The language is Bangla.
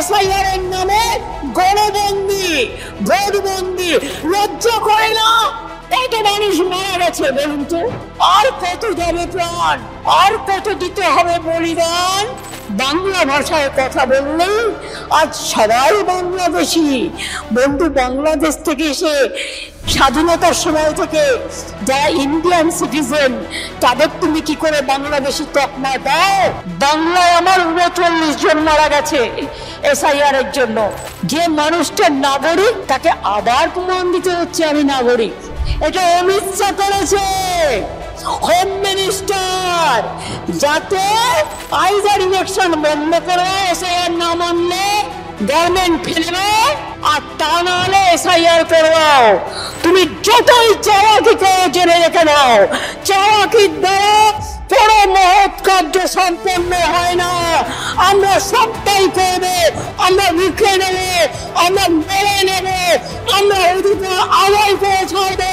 এসআইআর এর নামে গণবন্দি, ভোটবন্দি, লজ্জা করে না? কত মানুষ মারা গেছে বলুন তো, আর কত যাবে প্রাণ, আর কত দিতে হবে বলিদান? বাংলা ভাষায় কথা বললে আজ সবাই বাংলাদেশি। বন্ধু, বাংলাদেশ থেকে এসে স্বাধীনতার সময় থেকে যারা ইন্ডিয়ান সিটিজেন, তাদের তুমি কি করে বাংলাদেশি তকমা দাও? বাংলায় আমার ৩৯ জন মারা গেছে এসআইআর এর জন্য। যে মানুষটা নাগরিক, তাকে আবার প্রমাণ দিতে হচ্ছে আমি নাগরিক। এটা অমিত শাহ করেছে, হোম মিনিস্টার, যাতে আইজার ইলেকশন বন্ধ করে এসআইআর না মানলে গভর্নমেন্ট ফেলবে, আর তা না হলে এসআইআর করবাও। তুমি যতই চালাকি করে জেনে রেখে নাও, চালাকির দ্বারা কোনো মহৎ কার্য সম্পন্ন হয় না। আমরা সবটাই করবো, আমরা লিখে নেবো, আমরা মেনে নেবো, আমরা অধিকার আদায় করে ছাড়বো।